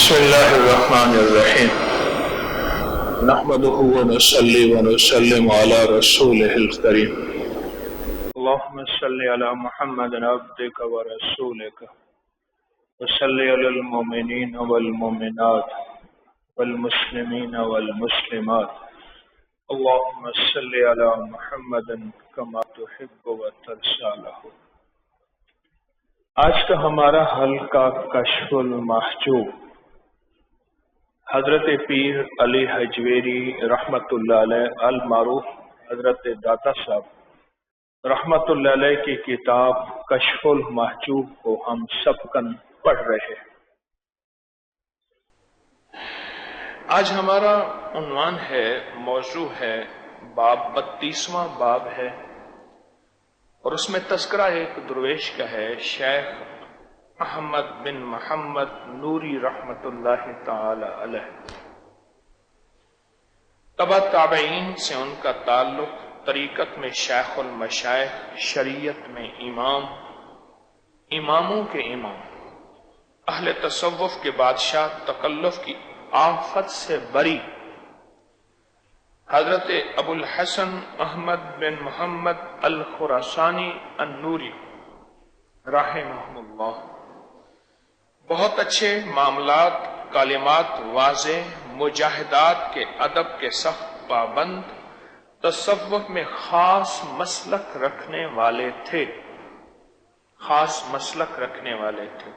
بسم اللہ الرحمن الرحیم نحمده ونصلی ونسلم علی رسوله الکریم اللهم صل علی محمد عبدک ورسولک وصلی علی المؤمنین والمؤمنات والمسلمین والمسلمات اللهم صل علی محمد کما تحب وترضى له۔ آج کا ہمارا حلقہ کشف المحجوب حضرت پیر علی حجویری رحمۃ اللہ علیہ المعروف حضرت داتا صاحب رحمۃ اللہ علیہ کی کتاب کشف المحجوب کو ہم سب کن پڑھ رہے ہیں۔ آج ہمارا عنوان ہے، موضوع ہے باب 32واں باب ہے، اور اس میں تذکرہ ایک درویش کا ہے، شیخ احمد بن محمد نوری رحمت اللہ تعالی علیہ۔ تبع تابعین سے ان کا تعلق، طریقت میں شیخ المشائخ، شریعت میں امام، اماموں کے امام، اہل تصوف کے بادشاہ، تکلف کی آفت سے بری، حضرت ابو الحسن احمد بن محمد الخراسانی النوری رحمہ اللہ۔ بہت اچھے معاملات، کلمات واضح، مجاہدات کے ادب کے سخت پابند، تصوف میں خاص مسلک رکھنے والے تھے، خاص مسلک رکھنے والے تھے۔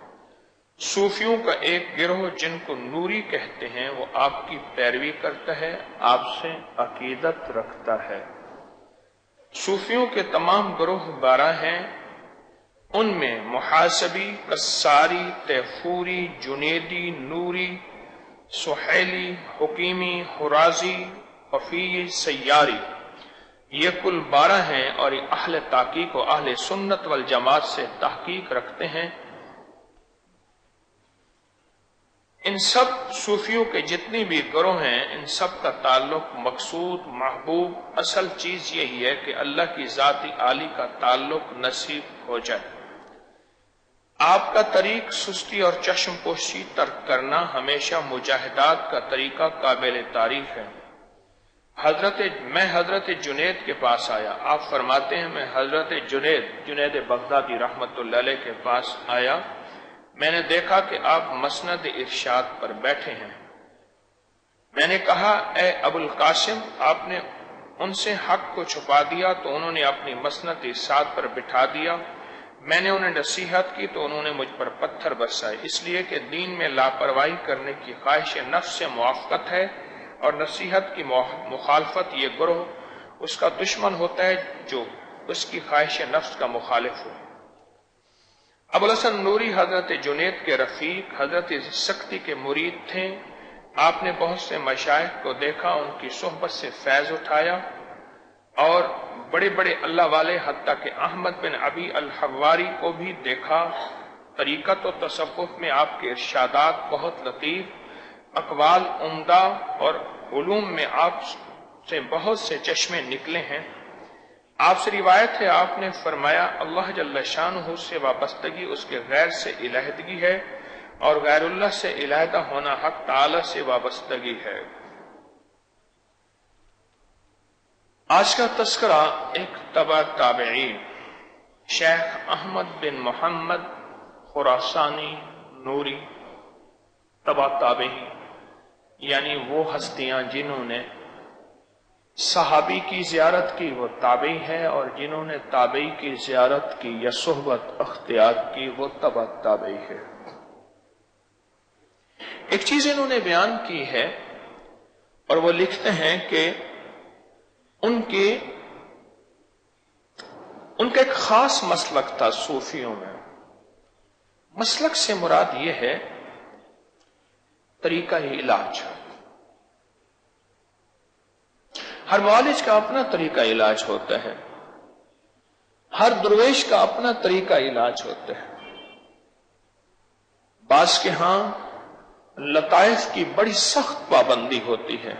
صوفیوں کا ایک گروہ جن کو نوری کہتے ہیں، وہ آپ کی پیروی کرتا ہے، آپ سے عقیدت رکھتا ہے۔ صوفیوں کے تمام گروہ 12 ہیں، ان میں محاسبی، قصاری، تیفوری، جنیدی، نوری، سہیلی، حکیمی، حرازی، خفی، سیاری، یہ کل 12 ہیں، اور یہ اہل تحقیق و اہل سنت والجماعت سے تحقیق رکھتے ہیں۔ ان سب صوفیوں کے جتنی بھی گروہ ہیں، ان سب کا تعلق مقصود، محبوب، اصل چیز یہی ہے کہ اللہ کی ذات عالی کا تعلق نصیب ہو جائے۔ آپ کا طریق سستی اور چشم پوشی ترک کرنا، ہمیشہ مجاہدات کا طریقہ قابل تعریف ہے۔ میں حضرت جنید کے پاس آیا، آپ فرماتے ہیں میں حضرت جنید بغدادی رحمت اللہ علیہ کے پاس آیا، میں نے دیکھا کہ آپ مسند ارشاد پر بیٹھے ہیں۔ میں نے کہا اے ابو القاسم، آپ نے ان سے حق کو چھپا دیا تو انہوں نے اپنی مسند ارشاد پر بٹھا دیا، میں نے انہیں نصیحت کی تو انہوں نے مجھ پر پتھر برسائے، اس لیے کہ دین میں لاپرواہی کرنے کی خواہش نفس سے موافقت ہے، اور نصیحت کی مخالفت یہ گروہ اس کا دشمن ہوتا ہے جو اس کی خواہش نفس کا مخالف ہو۔ ابو الحسن نوری حضرت جنید کے رفیق، حضرت سکتی کے مرید تھے۔ آپ نے بہت سے مشائخ کو دیکھا، ان کی صحبت سے فیض اٹھایا، اور بڑے بڑے اللہ والے، حتیٰ کہ احمد بن ابی الحواری کو بھی دیکھا۔ طریقت و تصوف میں آپ کے ارشادات بہت لطیف، اقوال عمدہ، اور علوم میں آپ سے بہت سے چشمے نکلے ہیں۔ آپ سے روایت ہے، آپ نے فرمایا اللہ جل شانہ سے وابستگی اس کے غیر سے علیحدگی ہے، اور غیر اللہ سے علیحدہ ہونا حق تعالی سے وابستگی ہے۔ آج کا تذکرہ ایک تبع تابعین، شیخ احمد بن محمد خراسانی نوری، تبع تابعین، یعنی وہ ہستیاں جنہوں نے صحابی کی زیارت کی وہ تابعی ہے، اور جنہوں نے تابعی کی زیارت کی یا صحبت اختیار کی وہ تبع تابعی ہے۔ ایک چیز انہوں نے بیان کی ہے، اور وہ لکھتے ہیں کہ ان کا ایک خاص مسلک تھا صوفیوں میں۔ مسلک سے مراد یہ ہے طریقہ علاج۔ ہر معالج کا اپنا طریقہ علاج ہوتا ہے، ہر درویش کا اپنا طریقہ علاج ہوتا ہے۔ بعض کے ہاں لطائف کی بڑی سخت پابندی ہوتی ہے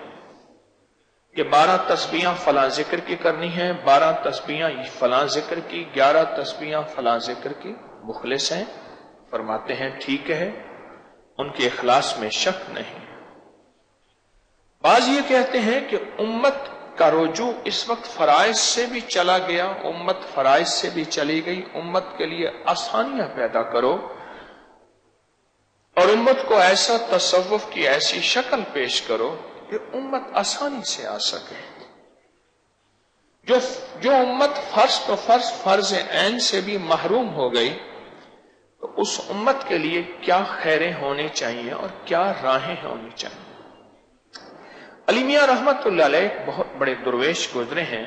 کہ 12 تسبیحاں فلاں ذکر کی کرنی ہیں، 12 تسبیحاں فلاں ذکر کی، 11 تسبیحاں فلاں ذکر کی۔ مخلص ہیں، فرماتے ہیں ٹھیک ہے، ان کے اخلاص میں شک نہیں۔ بعض یہ کہتے ہیں کہ امت کا رجوع اس وقت فرائض سے بھی چلا گیا، امت فرائض سے بھی چلی گئی، امت کے لیے آسانیاں پیدا کرو اور امت کو ایسا تصوف کی ایسی شکل پیش کرو کہ امت آسانی سے آ سکے۔ جو امت فرض تو فرض عین سے بھی محروم ہو گئی، تو اس امت کے لیے کیا خیریں ہونی چاہیے اور کیا راہیں ہونی چاہیے۔ علی میاں رحمت اللہ علیہ ایک بہت بڑے درویش گزرے ہیں،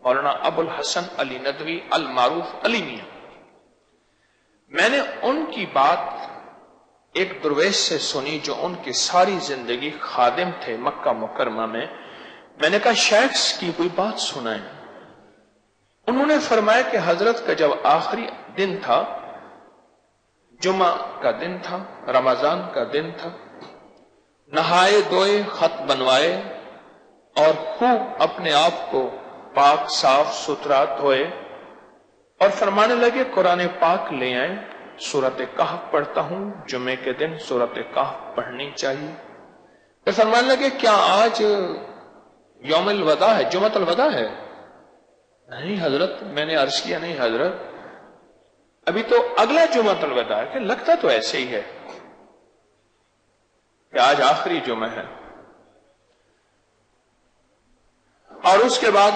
مولانا ابو الحسن علی ندوی المعروف علی میاں۔ میں نے ان کی بات ایک درویش سے سنی جو ان کی ساری زندگی خادم تھے مکہ مکرمہ میں نے کہا شیخ کی کوئی بات سنائیں۔ انہوں نے فرمایا کہ حضرت کا جب آخری دن تھا، جمعہ کا دن تھا، رمضان کا دن تھا، نہائے دھوئے، خط بنوائے اور خوب اپنے آپ کو پاک صاف ستھرا دھوئے اور فرمانے لگے قرآن پاک لے آئیں، سورۃ کہف پڑھتا ہوں، جمعے کے دن سورۃ کہف پڑھنی چاہیے۔ پھر فرمانے لگے کیا آج یوم الوداع ہے، جمعۃ الوداع ہے؟ نہیں حضرت، میں نے عرض کیا نہیں حضرت، ابھی تو اگلا جمعۃ الوداع ہے۔ کہ لگتا تو ایسے ہی ہے کہ آج آخری جمعہ ہے۔ اور اس کے بعد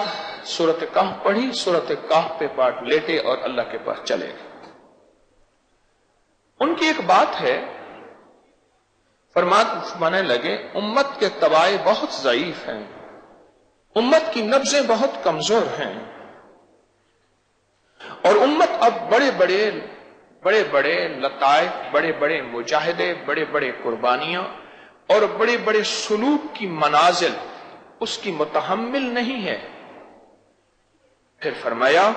سورۃ کہف پڑھی، سورۃ کہف پہ پاٹ لیٹے اور اللہ کے پاس چلے گئے۔ ان کی ایک بات ہے، فرمانے لگے امت کے طبائع بہت ضعیف ہیں، امت کی نبضیں بہت کمزور ہیں، اور امت اب بڑے بڑے لطائف، بڑے بڑے مجاہدے، بڑے بڑے قربانیاں اور بڑے بڑے سلوک کی منازل اس کی متحمل نہیں ہے۔ پھر فرمایا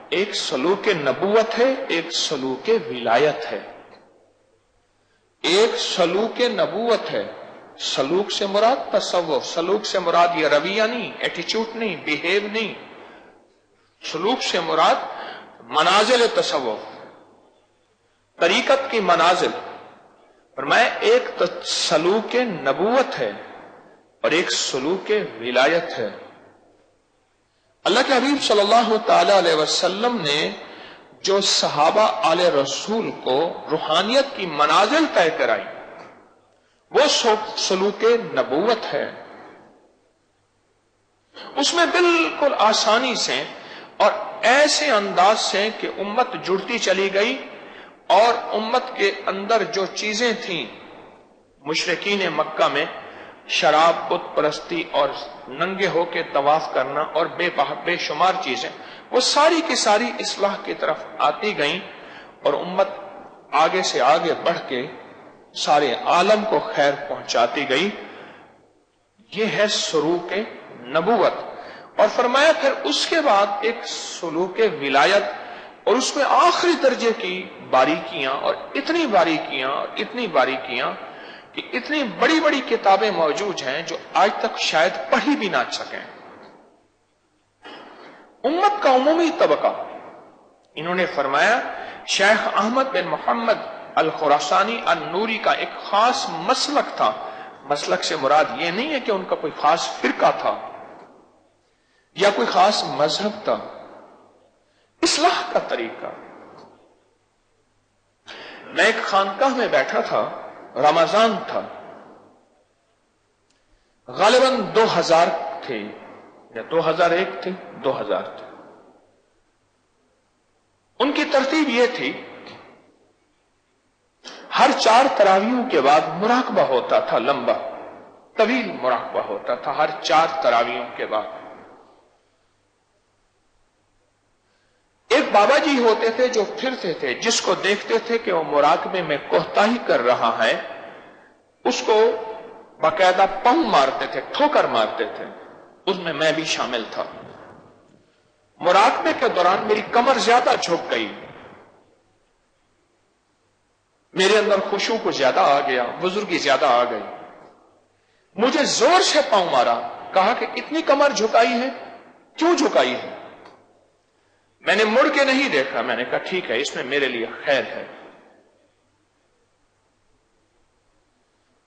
ایک سلوک نبوت ہے، ایک سلوک ولایت ہے۔ ایک سلوک نبوت ہے، سلوک سے مراد تصوف، سلوک سے مراد یہ رویہ نہیں، ایٹیچیوڈ نہیں، بیہیو نہیں، سلوک سے مراد منازل تصوف، طریقت کی منازل۔ فرمایا ایک سلوک نبوت ہے اور ایک سلوک ولایت ہے۔ اللہ کے حبیب صلی اللہ تعالی علیہ وسلم نے جو صحابہ آل رسول کو روحانیت کی منازل طے کرائی، وہ سلوک نبوت ہے۔ اس میں بالکل آسانی سے اور ایسے انداز سے کہ امت جڑتی چلی گئی، اور امت کے اندر جو چیزیں تھیں مشرکین مکہ میں، شراب، بت پرستی اور ننگے ہو کے طواف کرنا اور بے شمار چیزیں، وہ ساری کی ساری اصلاح کی طرف آتی گئیں، اور امت آگے سے آگے بڑھ کے سارے عالم کو خیر پہنچاتی گئی۔ یہ ہے سلوک نبوت۔ اور فرمایا پھر اس کے بعد ایک سلوک ولایت، اور اس میں آخری درجے کی باریکیاں، اور اتنی باریکیاں کہ اتنی بڑی بڑی کتابیں موجود ہیں جو آج تک شاید پڑھی بھی نہ سکیں۔ امت کا عمومی طبقہ، انہوں نے فرمایا شیخ احمد بن محمد الخراسانی النوری کا ایک خاص مسلک تھا۔ مسلک سے مراد یہ نہیں ہے کہ ان کا کوئی خاص فرقہ تھا یا کوئی خاص مذہب تھا، اصلاح کا طریقہ۔ میں ایک خانقاہ میں بیٹھا تھا، رمضان تھا، غالباً 2000 تھے یا 2001 تھے، 2000 تھے۔ ان کی ترتیب یہ تھی، ہر 4 تراویحوں کے بعد مراقبہ ہوتا تھا، لمبا طویل مراقبہ ہوتا تھا ہر 4 تراویحوں کے بعد۔ ایک بابا جی ہوتے تھے جو پھرتے تھے، جس کو دیکھتے تھے کہ وہ مراقبے میں کوتاہی کر رہا ہے، اس کو باقاعدہ پاؤں مارتے تھے، ٹھوکر مارتے تھے۔ اس میں بھی شامل تھا۔ مراقبے کے دوران میری کمر زیادہ جھک گئی، میرے اندر خشوع کو زیادہ آ گیا، بزرگی زیادہ آ گئی، مجھے زور سے پاؤں مارا، کہا کہ اتنی کمر جھکائی ہے، کیوں جھکائی ہے؟ میں نے مڑ کے نہیں دیکھا، میں نے کہا ٹھیک ہے، اس میں میرے لیے خیر ہے۔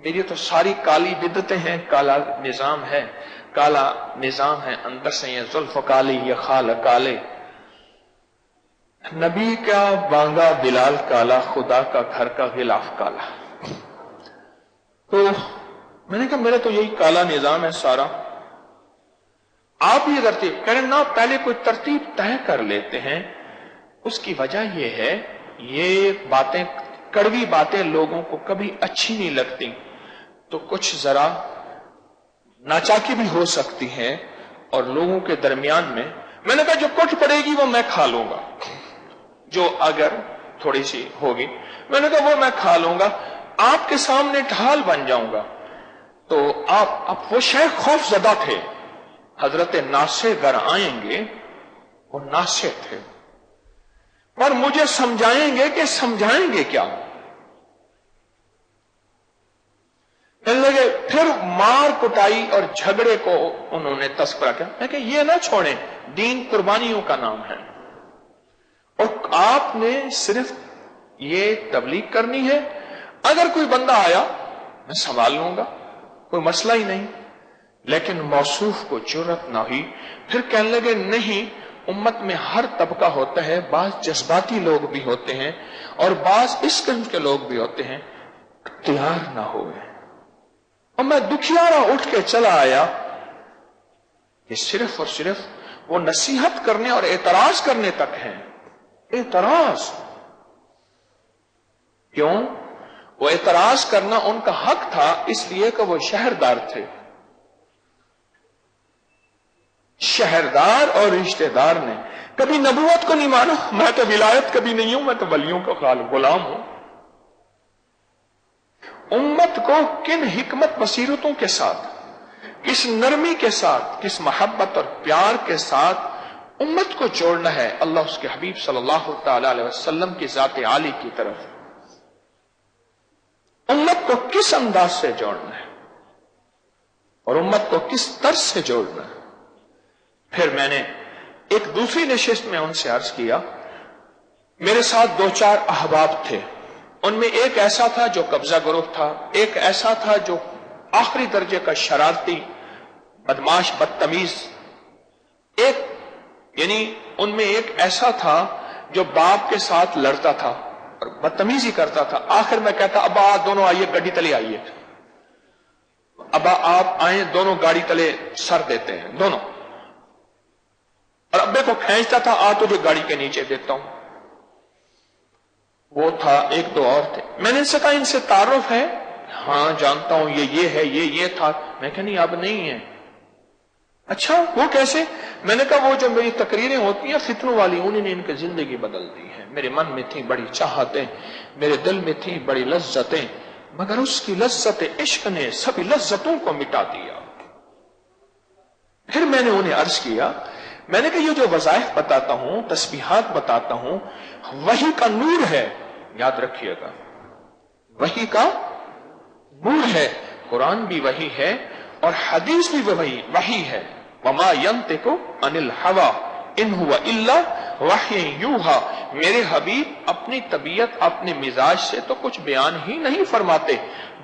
میری تو ساری کالی بدعتیں ہیں، کالا نظام ہے، کالا نظام ہے، اندر سے یہ زلف کالی، یہ خال کالے، نبی کا بانگا بلال کالا، خدا کا گھر کا غلاف کالا۔ تو میں نے کہا میرا تو یہی کالا نظام ہے سارا، آپ یہ ترتیب کریں نا، پہلے کوئی ترتیب طے کر لیتے ہیں۔ اس کی وجہ یہ ہے، یہ باتیں، کڑوی باتیں لوگوں کو کبھی اچھی نہیں لگتی، تو کچھ ذرا ناچاکی بھی ہو سکتی ہے، اور لوگوں کے درمیان میں نے کہا جو کٹ پڑے گی وہ میں کھا لوں گا، جو اگر تھوڑی سی ہوگی میں نے کہا وہ میں کھا لوں گا، آپ کے سامنے ڈھال بن جاؤں گا۔ تو آپ وہ شیخ خوف زدہ تھے، حضرت ناصر گر آئیں گے، وہ ناصر تھے، پر مجھے سمجھائیں گے کہ سمجھائیں گے کیا؟ لگے پھر مار کٹائی اور جھگڑے کو انہوں نے تذکرہ کیا۔ میں کہ یہ نہ چھوڑیں، دین قربانیوں کا نام ہے، اور آپ نے صرف یہ تبلیغ کرنی ہے، اگر کوئی بندہ آیا میں سنبھال لوں گا، کوئی مسئلہ ہی نہیں۔ لیکن موصوف کو جرأت نہ ہوئی، پھر کہنے لگے نہیں، امت میں ہر طبقہ ہوتا ہے، بعض جذباتی لوگ بھی ہوتے ہیں اور بعض اس قسم کے لوگ بھی ہوتے ہیں، تیار نہ ہوئے۔ اور میں دکھیارا اٹھ کے چلا آیا، یہ صرف اور صرف وہ نصیحت کرنے اور اعتراض کرنے تک ہیں۔ اعتراض کیوں؟ وہ اعتراض کرنا ان کا حق تھا، اس لیے کہ وہ شہردار تھے۔ شہردار اور رشتہ دار نے کبھی نبوت کو نہیں مانا، میں تو ولایت کبھی نہیں ہوں، میں تو ولیوں کا غلام ہوں۔ امت کو کن حکمت بصیرتوں کے ساتھ، کس نرمی کے ساتھ، کس محبت اور پیار کے ساتھ امت کو جوڑنا ہے، اللہ اس کے حبیب صلی اللہ تعالی علیہ وسلم کی ذات عالی کی طرف امت کو کس انداز سے جوڑنا ہے اور امت کو کس طرز سے جوڑنا ہے۔ پھر میں نے ایک دوسری نشست میں ان سے عرض کیا، میرے ساتھ دو چار احباب تھے، ان میں ایک ایسا تھا جو قبضہ گروہ تھا، ایک ایسا تھا جو آخری درجے کا شرارتی بدماش بدتمیز، یعنی ان میں ایک ایسا تھا جو باپ کے ساتھ لڑتا تھا اور بدتمیزی کرتا تھا۔ آخر میں کہتا ابا دونوں آئیے، گاڑی تلے آئیے، ابا آپ آئیں، دونوں گاڑی تلے سر دیتے ہیں دونوں، اور ابے کو کھینچتا تھا آ تجھے گاڑی کے نیچے دیتا ہوں۔ وہ تھا، ایک دو اور تھے، میں نے ان سے کہا ان سے تعارف ہے؟ ہاں جانتا ہوں، یہ ہے، یہ تھا۔ میں کہا نہیں اب نہیں ہے۔ اچھا وہ کیسے؟ میں نے کہا وہ جو میری تقریریں ہوتی ہیں فتنوں والی، انہوں نے ان کی زندگی بدل دی ہے۔ میرے من میں تھی بڑی چاہتیں، میرے دل میں تھی بڑی لذتیں، مگر اس کی لذت عشق نے سبھی لذتوں کو مٹا دیا۔ پھر میں نے انہیں عرض کیا، میں نے کہا یہ جو وظائف بتاتا ہوں، تسبیحات بتاتا ہوں، وحی کا نور ہے، یاد رکھیے گا، وحی کا نور ہے، قرآن بھی وحی ہے اور حدیث بھی وحی ہے۔ وما ينطق عن الهوى ان هو الا وحی یوحی، میرے حبیب اپنی طبیعت اپنے مزاج سے تو کچھ بیان ہی نہیں فرماتے،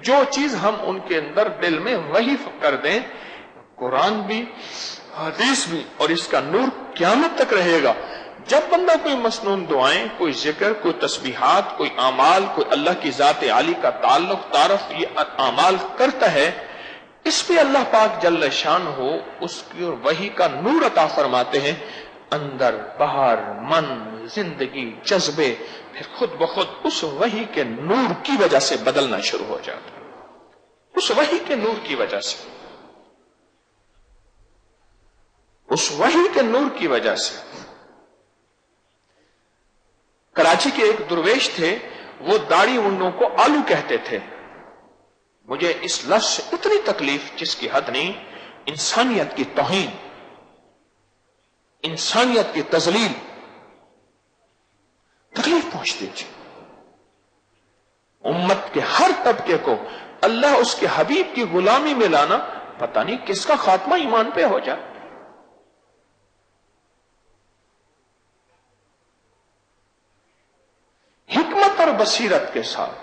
جو چیز ہم ان کے اندر دل میں وحی کر دیں، قرآن بھی حدیث بھی، اور اس کا نور قیامت تک رہے گا۔ جب بندہ کوئی مسنون دعائیں، کوئی ذکر، کوئی تسبیحات، کوئی اعمال، کوئی اللہ کی ذات عالی کا تعلق، تعارف، یہ اعمال کرتا ہے، اس پہ اللہ پاک جل شان ہو اس کی وحی کا نور عطا فرماتے ہیں، اندر باہر من زندگی جذبے پھر خود بخود اس وحی کے نور کی وجہ سے بدلنا شروع ہو جاتا ہے، اس وحی کے نور کی وجہ سے، اس وحی کے نور کی وجہ سے۔ کراچی کے ایک درویش تھے، وہ داڑھی منڈوں کو آلو کہتے تھے۔ مجھے اس لفظ سے اتنی تکلیف جس کی حد نہیں، انسانیت کی توہین، انسانیت کی تذلیل، تکلیف پہنچتی تھی۔ امت کے ہر طبقے کو اللہ اس کے حبیب کی غلامی میں لانا، پتہ نہیں کس کا خاتمہ ایمان پہ ہو جائے۔ حکمت اور بصیرت کے ساتھ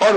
اور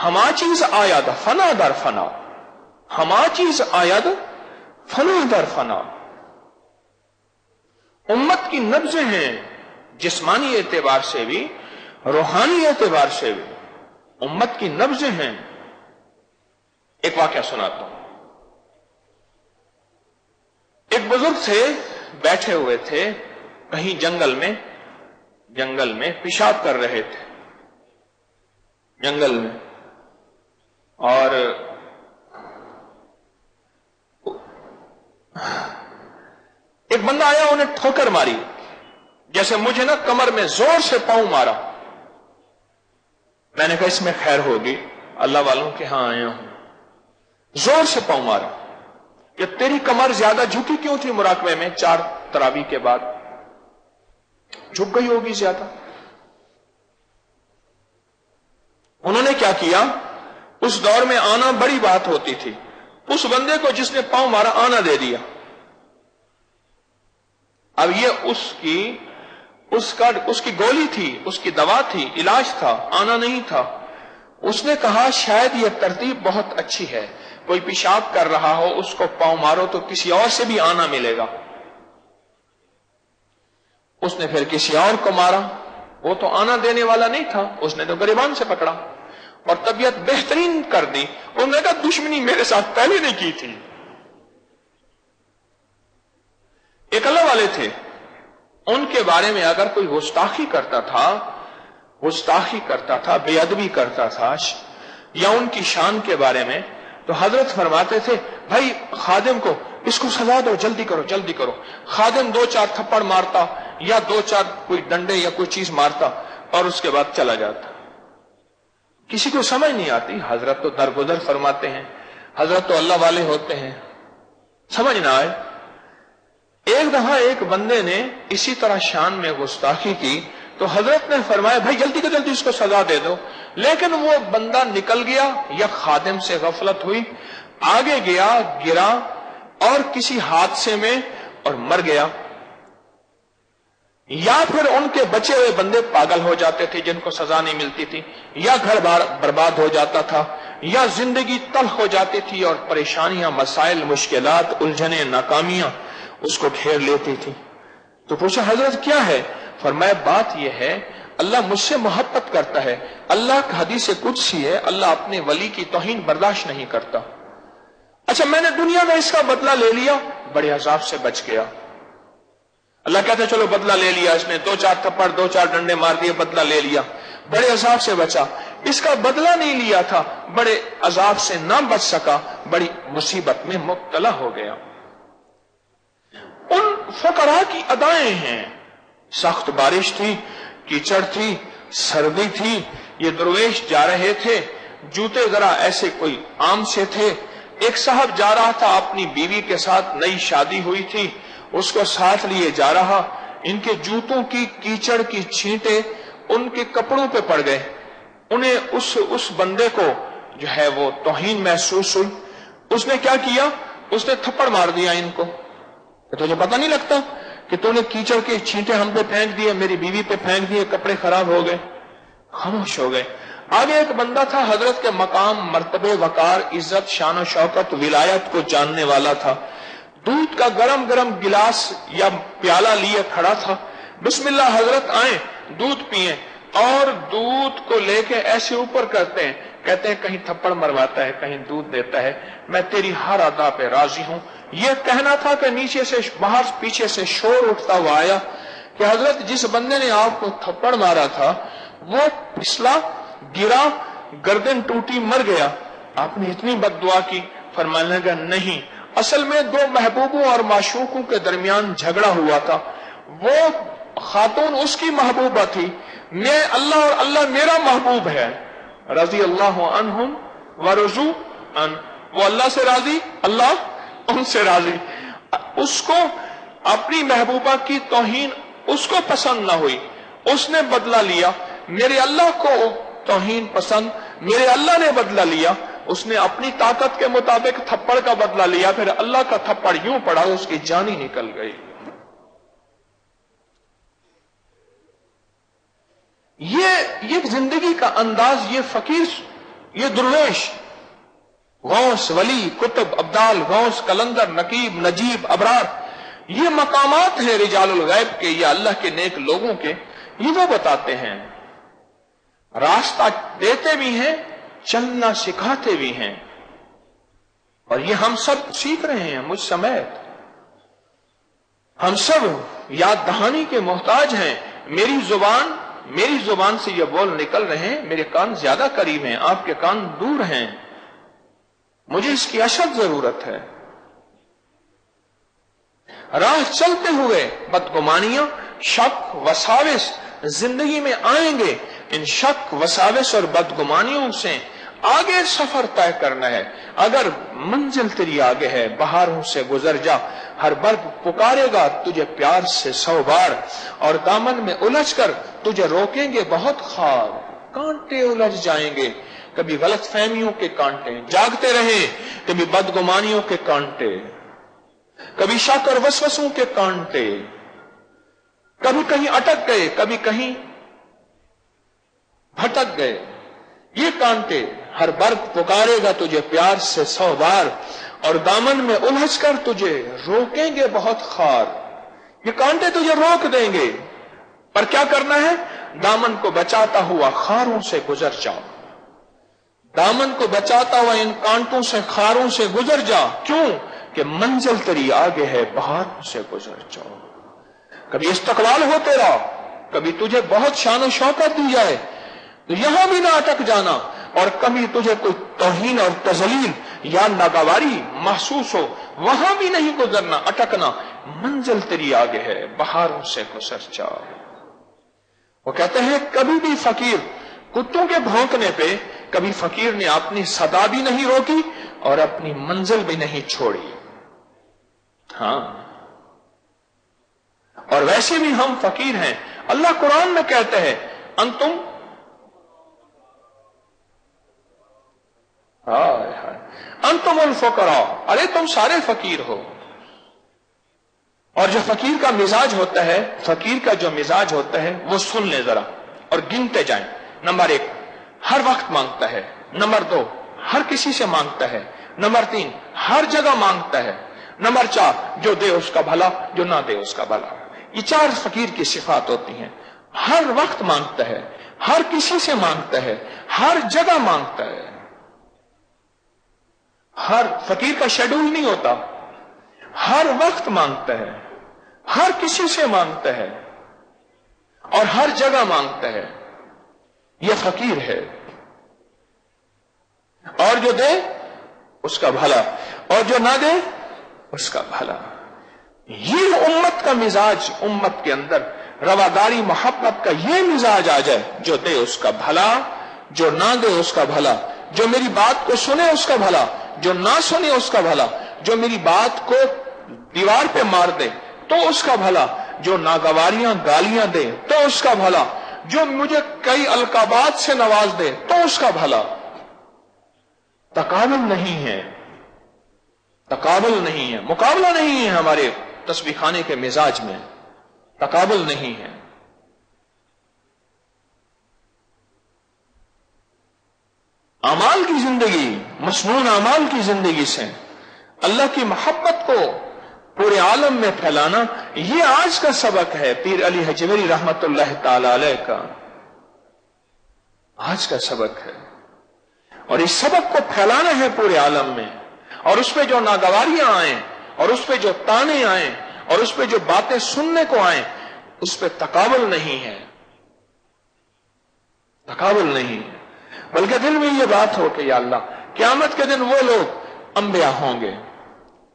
ہما چیز آید فنا در فنا، ہما چیز آید فنا در فنا۔ امت کی نبضیں ہیں جسمانی اعتبار سے بھی، روحانی اعتبار سے بھی امت کی نبضیں ہیں۔ ایک واقعہ سناتا ہوں۔ ایک بزرگ تھے، بیٹھے ہوئے تھے کہیں جنگل میں پیشاب کر رہے تھے جنگل میں، اور ایک بندہ آیا، انہیں ٹھوکر ماری، جیسے مجھے نا کمر میں زور سے پاؤں مارا۔ میں نے کہا اس میں خیر ہوگی، اللہ والوں کے ہاں آیا ہوں۔ زور سے پاؤں مارا کہ تیری کمر زیادہ جھکی کیوں تھی؟ مراقبے میں 4 تراویح کے بعد جھک گئی ہوگی زیادہ۔ انہوں نے کیا کیا؟ اس دور میں آنا بڑی بات ہوتی تھی، اس بندے کو جس نے پاؤں مارا آنا دے دیا۔ اب یہ اس کی گولی تھی، اس کی دوا تھی، علاج تھا، آنا نہیں تھا۔ اس نے کہا شاید یہ ترتیب بہت اچھی ہے، کوئی پیشاب کر رہا ہو اس کو پاؤں مارو تو کسی اور سے بھی آنا ملے گا۔ اس نے پھر کسی اور کو مارا، وہ تو آنا دینے والا نہیں تھا، اس نے تو گریبان سے پکڑا اور طبیعت بہترین کر دی۔ انہوں نے کہا دشمنی میرے ساتھ پہلے نہیں کی تھی۔ ایک اللہ والے تھے، ان کے بارے میں اگر کوئی گستاخی کرتا تھا، بے ادبی کرتا تھا یا ان کی شان کے بارے میں، تو حضرت فرماتے تھے بھائی خادم کو اس کو سزا دو، جلدی کرو جلدی کرو۔ خادم 2-4 تھپڑ مارتا یا 2-4 کوئی ڈنڈے یا کوئی چیز مارتا اور اس کے بعد چلا جاتا۔ کسی کو سمجھ نہیں آتی، حضرت تو درگزر فرماتے ہیں، حضرت تو اللہ والے ہوتے ہیں، سمجھ نہ آئے۔ ایک دفعہ ایک بندے نے اسی طرح شان میں گستاخی کی تو حضرت نے فرمایا بھائی جلدی سے جلدی اس کو سزا دے دو، لیکن وہ بندہ نکل گیا یا خادم سے غفلت ہوئی، آگے گیا، گرا اور کسی حادثے میں اور مر گیا، یا پھر ان کے بچے ہوئے بندے پاگل ہو جاتے تھے جن کو سزا نہیں ملتی تھی، یا گھر بار برباد ہو جاتا تھا، یا زندگی تلخ ہو جاتی تھی اور پریشانیاں، مسائل، مشکلات، الجھنیں، ناکامیاں اس کو گھیر لیتی تھی۔ تو پوچھا حضرت کیا ہے؟ فرمایا بات یہ ہے اللہ مجھ سے محبت کرتا ہے، اللہ کا حدیث قدسی ہے، اللہ اپنے ولی کی توہین برداشت نہیں کرتا۔ اچھا میں نے دنیا میں اس کا بدلہ لے لیا، بڑے عذاب سے بچ گیا۔ اللہ کہتا ہے چلو بدلہ لے لیا، اس نے 2-4 تھپڑ 2-4 ڈنڈے مار دیے، بدلہ لے لیا، بڑے عذاب سے بچا۔ اس کا بدلہ نہیں لیا تھا، بڑے عذاب سے نہ بچ سکا، بڑی مصیبت میں مبتلا ہو گیا۔ ان فقراء کی ادائیں ہیں، سخت بارش تھی، کیچڑ تھی، سردی تھی، یہ درویش جا رہے تھے، جوتے ذرا ایسے کوئی عام سے تھے۔ ایک صاحب جا رہا تھا اپنی بیوی کے ساتھ، نئی شادی ہوئی تھی، اس کو ساتھ لیے جا رہا، ان کے جوتوں کی کیچڑ کی چھینٹیں ان کے کپڑوں پہ پڑ گئے۔ انہیں اس بندے کو جو ہے وہ توہین محسوس ہوئی۔ اس نے کیا کیا؟ اس نے تھپڑ مار دیا ان کو کہ تجھے پتہ نہیں لگتا کہ تو نے کیچڑ کے چھینٹے ہم پہ پھینک دیے، میری بیوی پہ پھینک دیے، کپڑے خراب ہو گئے۔ خاموش ہو گئے۔ آگے ایک بندہ تھا، حضرت کے مقام، مرتبے، وقار، عزت، شان و شوکت، ولایت کو جاننے والا تھا، دودھ کا گرم گرم گلاس یا پیالہ لیے کھڑا تھا۔ بسم اللہ حضرت آئیں، دودھ پئیں، اور دودھ کو لے کے ایسے اوپر کرتے ہیں، کہتے ہیں کہیں تھپڑ مرواتا ہے، کہیں دودھ دیتا ہے، میں تیری ہر ادا پہ راضی ہوں۔ یہ کہنا تھا کہ نیچے سے باہر پیچھے سے شور اٹھتا ہوا آیا کہ حضرت جس بندے نے آپ کو تھپڑ مارا تھا وہ پھسلا، گرا، گردن ٹوٹی، مر گیا، آپ نے اتنی بد دعا کی۔ فرمانے لگا نہیں، اصل میں 2 محبوبوں اور معشوقوں کے درمیان جھگڑا ہوا تھا، وہ خاتون اس کی محبوبہ تھی، میں اللہ اور اللہ میرا محبوب ہے، رضی اللہ عنہم ورضوا عنہ، وہ اللہ سے راضی، اللہ ان سے راضی۔ اس کو اپنی محبوبہ کی توہین اس کو پسند نہ ہوئی، اس نے بدلہ لیا۔ میرے اللہ کو توہین پسند، میرے اللہ نے بدلہ لیا، اس نے اپنی طاقت کے مطابق تھپڑ کا بدلہ لیا، پھر اللہ کا تھپڑ یوں پڑا اس کی جان ہی نکل گئی۔ یہ زندگی کا انداز یہ فقیر یہ درویش غوث ولی کتب ابدال غوث کلندر نقیب نجیب ابرار یہ مقامات ہیں رجال الغیب کے یا اللہ کے نیک لوگوں کے. یہ وہ بتاتے ہیں، راستہ دیتے بھی ہیں، چلنا سکھاتے بھی ہیں. اور یہ ہم سب سیکھ رہے ہیں مجھ سمیت. ہم سب یاد دہانی کے محتاج ہیں. میری زبان سے یہ بول نکل رہے ہیں، میرے کان زیادہ قریب ہیں، آپ کے کان دور ہیں. مجھے اس کی اشد ضرورت ہے. راہ چلتے ہوئے بدگمانیاں، شک، وساوس زندگی میں آئیں گے. ان شک، وساوس اور بدگمانیوں سے آگے سفر طے کرنا ہے. اگر منزل تیری آگے ہے، بہاروں سے گزر جا. ہر برگ پکارے گا تجھے پیار سے 100 بار، اور دامن میں الجھ کر تجھے روکیں گے بہت خار. کانٹے الجھ جائیں گے، کبھی غلط فہمیوں کے کانٹے جاگتے رہے، کبھی بدگمانیوں کے کانٹے، کبھی شک اور وسوسوں کے کانٹے، کبھی کہیں اٹک گئے، کبھی کہیں بھٹک گئے. یہ کانٹے ہر برگ پکارے گا تجھے پیار سے 100 بار، اور دامن میں الجھ کر تجھے روکیں گے بہت خار. یہ کانٹے تجھے روک دیں گے، پر کیا کرنا ہے؟ دامن کو بچاتا ہوا خاروں سے گزر جا. دامن کو بچاتا ہوا ان کانٹوں سے، خاروں سے گزر جا. کیوں کہ منزل تیری آگے ہے، بہاروں سے گزر جاؤ. کبھی استقبال ہو تیرا، کبھی تجھے بہت شان و شوکت دی جائے تو یہاں بھی نہ اٹک جانا، اور کبھی تجھے کوئی توہین اور تذلیل یا ناگواری محسوس ہو، وہاں بھی نہیں گزرنا، اٹکنا. منزل تیری آگے ہے، بہاروں سے گزر جاؤ. وہ کہتے ہیں کبھی بھی فقیر کتوں کے بھونکنے پہ کبھی فقیر نے اپنی صدا بھی نہیں روکی اور اپنی منزل بھی نہیں چھوڑی. ہاں، اور ویسے بھی ہم فقیر ہیں. اللہ قرآن میں کہتے ہیں انتم الفقراء، ارے تم سارے فقیر ہو. اور جو فقیر کا مزاج ہوتا ہے، فقیر کا جو مزاج ہوتا ہے وہ سن لیں ذرا اور گنتے جائیں. نمبر 1 ہر وقت مانگتا ہے. نمبر 2 ہر کسی سے مانگتا ہے. نمبر 3 ہر جگہ مانگتا ہے. نمبر 4 جو دے اس کا بھلا، جو نہ دے اس کا بھلا. یہ 4 فقیر کی صفات ہوتی ہیں. ہر وقت مانگتا ہے، ہر کسی سے مانگتا ہے، ہر جگہ مانگتا ہے. ہر فقیر کا شیڈول نہیں ہوتا، ہر وقت مانگتا ہے، ہر کسی سے مانگتا ہے اور ہر جگہ مانگتا ہے. یہ فقیر ہے. اور جو دے اس کا بھلا، اور جو نہ دے اس کا بھلا. یہ امت کا مزاج، امت کے اندر رواداری محبت کا یہ مزاج آ جائے، جو دے اس کا بھلا، جو نہ دے اس کا بھلا، جو میری بات کو سنے اس کا بھلا، جو نہ سنے اس کا بھلا، جو میری بات کو دیوار پہ مار دے تو اس کا بھلا، جو ناگواریاں گالیاں دے تو اس کا بھلا، جو مجھے کئی القابات سے نواز دے تو اس کا بھلا. تقابل نہیں ہے، تقابل نہیں ہے، مقابلہ نہیں ہے. ہمارے تسبیح خانے کے مزاج میں تقابل نہیں ہے. اعمال کی زندگی، مسنون اعمال کی زندگی سے اللہ کی محبت کو پورے عالم میں پھیلانا، یہ آج کا سبق ہے پیر علی حجویری رحمت اللہ تعالی علیہ کا. آج کا سبق ہے، اور اس سبق کو پھیلانا ہے پورے عالم میں. اور اس پہ جو ناگواریاں آئیں، اور اس پہ جو تانے آئیں، اور اس پہ جو باتیں سننے کو آئیں، اس پہ تقابل نہیں ہے، تقابل نہیں ہے. بلکہ دل میں یہ بات ہو کہ یا اللہ، قیامت کے دن وہ لوگ انبیاء ہوں گے،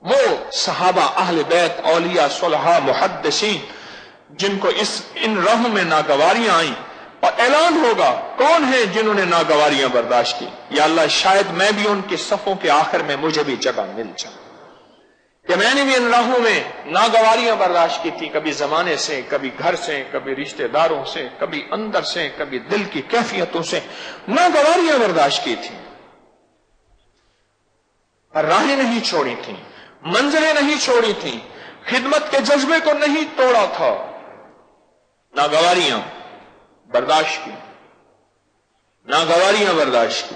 وہ صحابہ، اہل بیت، اولیاء، صلحاء، محدثین، جن کو ان راہوں میں ناگواریاں آئیں، اور اعلان ہوگا کون ہیں جنہوں نے ناگواریاں برداشت کی. یا اللہ شاید میں بھی ان کے صفوں کے آخر میں مجھے بھی جگہ مل جائے کہ میں نے بھی ان راہوں میں ناگواریاں برداشت کی تھی، کبھی زمانے سے، کبھی گھر سے، کبھی رشتہ داروں سے، کبھی اندر سے، کبھی دل کی کیفیتوں سے ناگواریاں برداشت کی تھی، راہیں نہیں چھوڑی تھیں، منزلیں نہیں چھوڑی تھیں، خدمت کے جذبے کو نہیں توڑا تھا، ناگواریاں برداشت کی، ناگواریاں برداشت کی.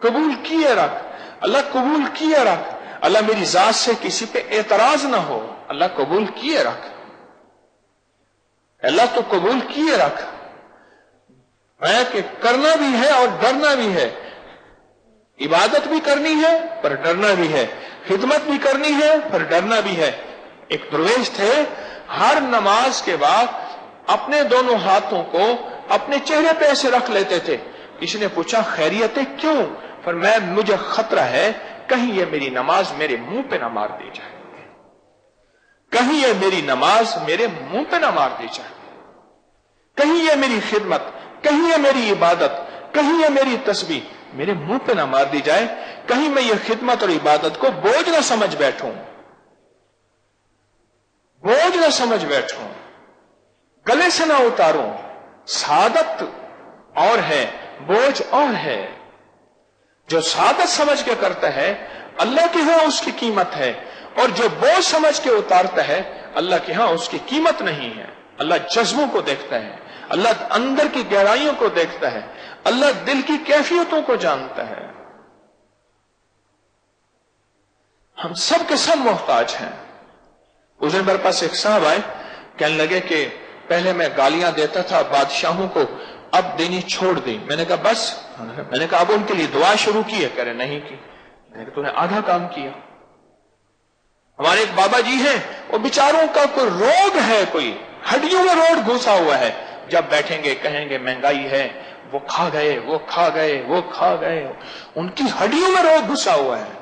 قبول کیے رکھ، اللہ قبول کیے رکھ، اللہ میری ذات سے کسی پہ اعتراض نہ ہو، اللہ قبول کیے رکھ، اللہ تو قبول کیے رکھ، ہے کہ کرنا بھی ہے اور ڈرنا بھی ہے، عبادت بھی کرنی ہے پر ڈرنا بھی ہے، خدمت بھی کرنی ہے پر ڈرنا بھی ہے۔ ایک درویش تھے، ہر نماز کے بعد اپنے دونوں ہاتھوں کو اپنے چہرے پہ ایسے رکھ لیتے تھے۔ کسی نے پوچھا خیریت ہے کیوں؟ فرمایا مجھے خطرہ ہے کہیں یہ میری نماز میرے منہ پہ نہ مار دی جائے، کہیں یہ میری نماز میرے منہ پہ نہ مار دی جائے، کہیں یہ میری خدمت، کہیں یہ میری عبادت، کہیں یہ میری تسبیح میرے منہ پہ نہ مار دی جائے، کہیں میں یہ خدمت اور عبادت کو بوجھ نہ سمجھ بیٹھوں، بوجھ نہ سمجھ بیٹھوں، گلے سے نہ اتاروں۔ سعادت اور ہے، بوجھ اور ہے۔ جو سعادت سمجھ کے کرتا ہے اللہ کے ہاں اس کی قیمت ہے، اور جو بوجھ سمجھ کے اتارتا ہے اللہ کے ہاں اس کی قیمت نہیں ہے۔ اللہ جذبوں کو دیکھتا ہے، اللہ اندر کی گہرائیوں کو دیکھتا ہے، اللہ دل کی کیفیتوں کو جانتا ہے۔ ہم سب کے سب محتاج ہیں۔ اس دن میرے پاس ایک صاحب آئے، کہنے لگے کہ پہلے میں گالیاں دیتا تھا بادشاہوں کو، اب دینی چھوڑ دی۔ میں نے کہا بس؟ میں نے کہا اب ان کے لیے دعا شروع کی ہے؟ کہہ رہے نہیں کی۔ میں نے کہا تو نے آدھا کام کیا۔ ہمارے ایک بابا جی ہیں، وہ بیچاروں کا کوئی روگ ہے، کوئی ہڈیوں میں روگ گھسا ہوا ہے، جب بیٹھیں گے کہیں گے مہنگائی ہے، وہ کھا گئے، وہ کھا گئے، وہ کھا گئے، ان کی ہڈیوں میں روگ گھسا ہوا ہے۔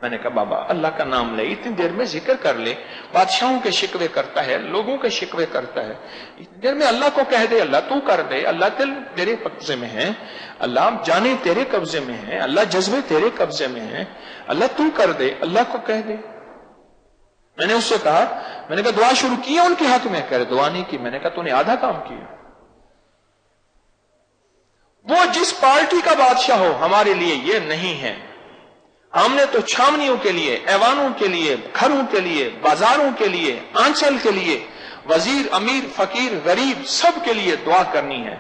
میں نے کہا بابا اللہ کا نام لے، اتنی دیر میں ذکر کر لے، بادشاہوں کے شکوے کرتا ہے، لوگوں کے شکوے کرتا ہے، اتنی دیر میں اللہ کو کہہ دے اللہ تو کر دے، اللہ دل تیرے قبضے میں ہے، اللہ جانے تیرے قبضے میں ہے، اللہ جذبے تیرے قبضے میں ہیں، اللہ تو کر دے، اللہ کو کہہ دے۔ میں نے اس سے کہا، میں نے کہا دعا شروع کی ہے ان کے حق میں؟ کہہ رہے دعا نہیں کی۔ میں نے کہا تو نے آدھا کام کیا۔ وہ جس پارٹی کا بادشاہ ہو ہمارے لیے یہ نہیں ہے۔ ہم نے تو چھاونیوں کے لیے، ایوانوں کے لیے، گھروں کے لیے، بازاروں کے لیے، آنچل کے لیے، وزیر، امیر، فقیر، غریب، سب کے لیے دعا کرنی ہے۔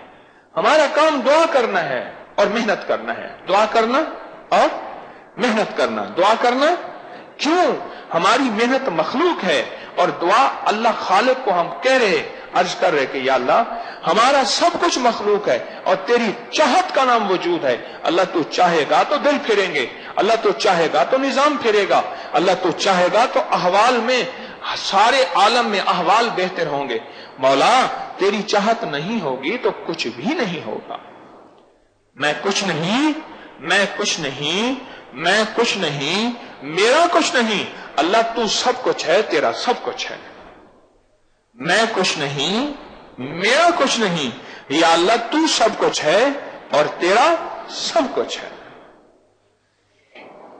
ہمارا کام دعا کرنا ہے اور محنت کرنا ہے، دعا کرنا اور محنت کرنا۔ دعا کرنا کیوں؟ ہماری محنت مخلوق ہے اور دعا اللہ خالق کو ہم کہہ رہے، عرض کر رہے کہ یا اللہ ہمارا سب کچھ مخلوق ہے اور تیری چاہت کا نام وجود ہے۔ اللہ تو چاہے گا تو دل پھریں گے، اللہ تو چاہے گا تو نظام پھرے گا، اللہ تو چاہے گا تو احوال میں، سارے عالم میں احوال بہتر ہوں گے۔ مولا تیری چاہت نہیں ہوگی تو کچھ بھی نہیں ہوگا۔ میں کچھ نہیں، میں کچھ نہیں، میں کچھ نہیں، میرا کچھ نہیں، اللہ تو سب کچھ ہے، تیرا سب کچھ ہے۔ میں کچھ نہیں، میرا کچھ نہیں، یا اللہ تو سب کچھ ہے اور تیرا سب کچھ ہے۔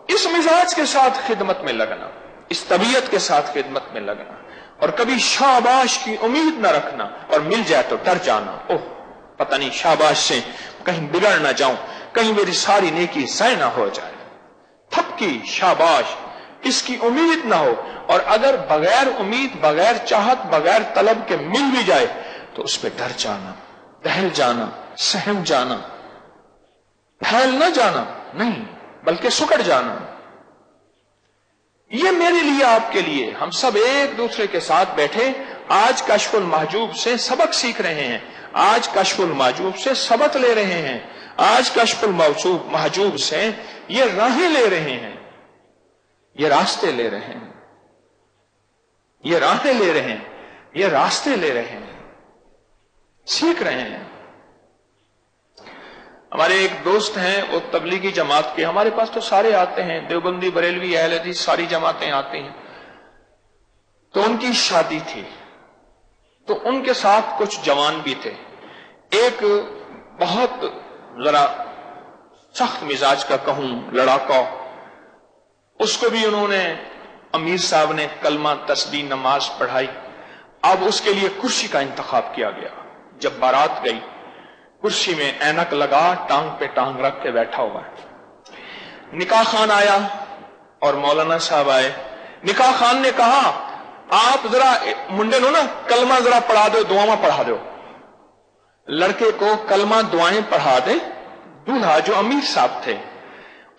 اس مزاج کے ساتھ خدمت میں لگنا، اس طبیعت کے ساتھ خدمت میں لگنا، اور کبھی شاباش کی امید نہ رکھنا، اور مل جائے تو ڈر جانا، اوہ پتہ نہیں شاباش سے کہیں بگڑ نہ جاؤں، کہیں میری ساری نیکی ضائع نہ ہو جائے۔ تھپکی شاباش اس کی امید نہ ہو، اور اگر بغیر امید، بغیر چاہت، بغیر طلب کے مل بھی جائے تو اس پہ ڈر جانا، دہل جانا، سہم جانا، پھیل نہ جانا نہیں بلکہ سکڑ جانا۔ یہ میرے لیے، آپ کے لیے، ہم سب ایک دوسرے کے ساتھ بیٹھے آج کشف المحجوب سے سبق سیکھ رہے ہیں، آج کشف المحجوب سے سبق لے رہے ہیں، آج کشف المحجوب سے یہ راہیں لے رہے ہیں، یہ راستے لے رہے ہیں، یہ راہیں لے رہے ہیں، یہ راستے لے رہے ہیں، سیکھ رہے ہیں۔ ہمارے ایک دوست ہیں، وہ تبلیغی جماعت کے، ہمارے پاس تو سارے آتے ہیں، دیوبندی، بریلوی، اہل حدیث، ساری جماعتیں آتی ہیں۔ تو ان کی شادی تھی، تو ان کے ساتھ کچھ جوان بھی تھے۔ ایک بہت ذرا سخت مزاج کا کہوں لڑاکا، اس کو بھی انہوں نے، امیر صاحب نے کلمہ، تسبیح، نماز پڑھائی۔ اب اس کے لیے کرسی کا انتخاب کیا گیا۔ جب بارات گئی، کرسی میں اینک لگا، ٹانگ پہ ٹانگ رکھ کے بیٹھا ہوا ہے۔ نکاح خان آیا اور مولانا صاحب آئے۔ نکاح خان نے کہا آپ ذرا منڈے نو نا کلمہ ذرا پڑھا دو، دعائیں پڑھا دو۔ لڑکے کو کلمہ دعائیں پڑھا دے۔ دولہا جو امیر صاحب تھے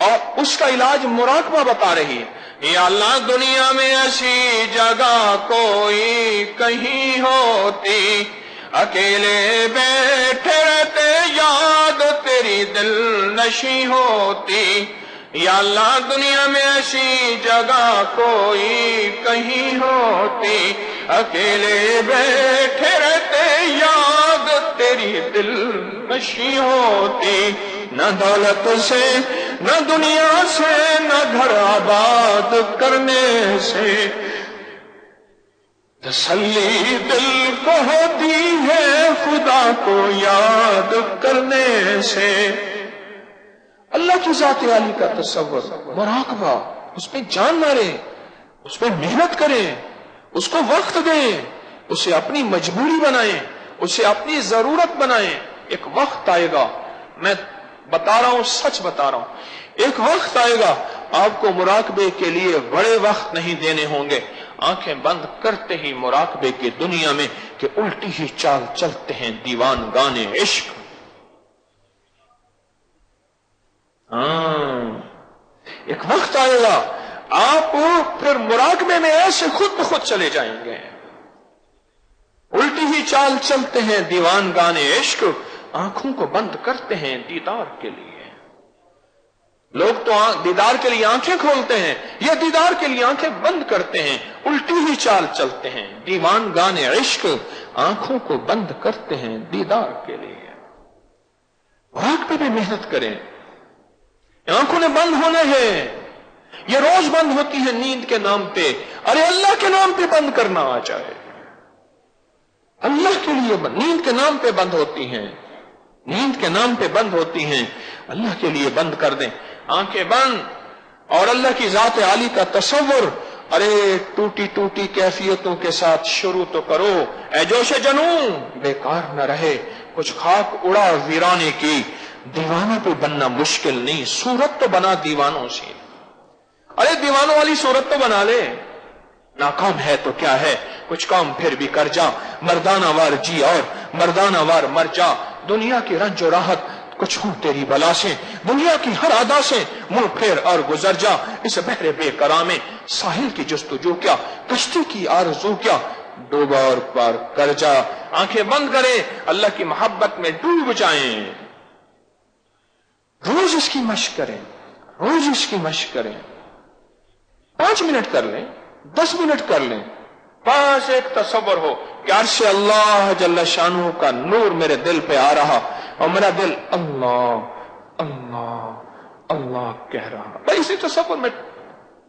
اور اس کا علاج مراقبہ بتا رہی ہے۔ یا اللہ دنیا میں ایسی جگہ کوئی کہیں ہوتی، اکیلے بیٹھے رہتے یاد تیری دل نشی ہوتی۔ یا اللہ دنیا میں ایسی جگہ کوئی کہیں ہوتی، اکیلے بیٹھے رہتے یاد تیری دل نشی ہوتی۔ نہ دولت سے نہ دنیا سے نہ گھر آباد کرنے سے تسلی دل کو ہوتی ہے، خدا کو یاد کرنے سے۔ اللہ کی ذات عالی کا تصور، مراقبہ، اس پہ جان مارے، اس پہ محنت کریں، اس کو وقت دیں، اسے اپنی مجبوری بنائیں، اسے اپنی ضرورت بنائیں۔ ایک وقت آئے گا، میں بتا رہا ہوں، سچ بتا رہا ہوں، ایک وقت آئے گا آپ کو مراقبے کے لیے بڑے وقت نہیں دینے ہوں گے، آنکھیں بند کرتے ہی مراقبے کی دنیا میں کہ الٹی ہی چال چلتے ہیں دیوان گانے عشق۔ ایک وقت آئے گا آپ پھر مراقبے میں ایسے خود بخود چلے جائیں گے، الٹی ہی چال چلتے ہیں دیوان گانے عشق، آنکھوں کو بند کرتے ہیں دیدار کے لیے۔ لوگ تو دیدار کے لیے آنکھیں کھولتے ہیں، یہ دیدار کے لیے آنکھیں بند کرتے ہیں، الٹی ہی چال چلتے ہیں دیوان گانے عشق، آنکھوں کو بند کرتے ہیں دیدار کے لیے۔ مراقبے میں محنت کریں، آنکھوں نے بند ہونے ہیں، یہ روز بند ہوتی ہے نیند کے نام پہ، ارے اللہ کے نام پہ بند کرنا آ جائے، اللہ کے لیے نیند کے نام پہ بند ہوتی ہیں، نیند کے نام پہ بند ہوتی ہیں، اللہ کے لیے بند کر دیں، آنکھیں بند، اور اللہ کی ذات عالی کا تصور۔ ارے ٹوٹی ٹوٹی کیفیتوں کے ساتھ شروع تو کرو، اے جوش جنوں بیکار نہ رہے، کچھ خاک اڑا ویرانے کی، دیوانوں پہ بننا مشکل نہیں، صورت تو بنا دیوانوں سے، ارے دیوانوں والی صورت تو بنا لے، ناکام ہے تو کیا ہے، کچھ کام پھر بھی کر جا، مردانہ وار جی اور مردانہ وار مر جا، دنیا کی رنج و راحت کچھ ہوں تیری بلا سے، دنیا کی ہر ادا سے منہ پھیر اور گزر جا، اس بحر بے کرامے ساحل کی جستجو کیا، کشتی کی آرزو کیا، ڈوبا اور پار کر جا، آنکھیں بند کریں، اللہ کی محبت میں ڈوب جائیں، روز اس کی مشق کریں، روز اس کی مشق کریں، 5 منٹ کر لیں، 10 منٹ کر لیں، بس ایک تصور ہو کہ عرش اللہ جل شانہ کا نور میرے دل پہ آ رہا اور میرا دل اللہ اللہ اللہ کہہ رہا، بھائی اسی تصور میں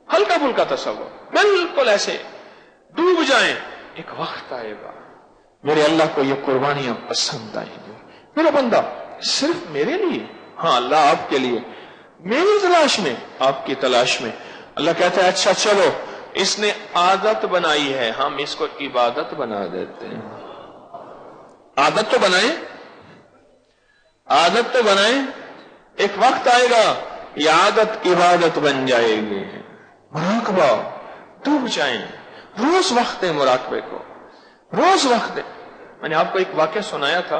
ہلکا پھلکا تصور، بالکل ایسے ڈوب جائیں۔ ایک وقت آئے گا میرے اللہ کو یہ قربانیاں پسند آئیں گی، میرا بندہ صرف میرے لیے، ہاں اللہ آپ کے لیے، میری تلاش میں، آپ کی تلاش میں۔ اللہ کہتا ہے اچھا چلو، اس نے عادت بنائی ہے، ہم اس کو عبادت بنا دیتے ہیں، عادت تو بنائیں، عادت تو بنائیں، ایک وقت آئے گا یہ عادت عبادت بن جائے گی۔ مراقبہ، ڈوب جائیں، روز وقت دیں مراقبے کو، روز وقت دیں۔ میں نے آپ کو ایک واقعہ سنایا تھا،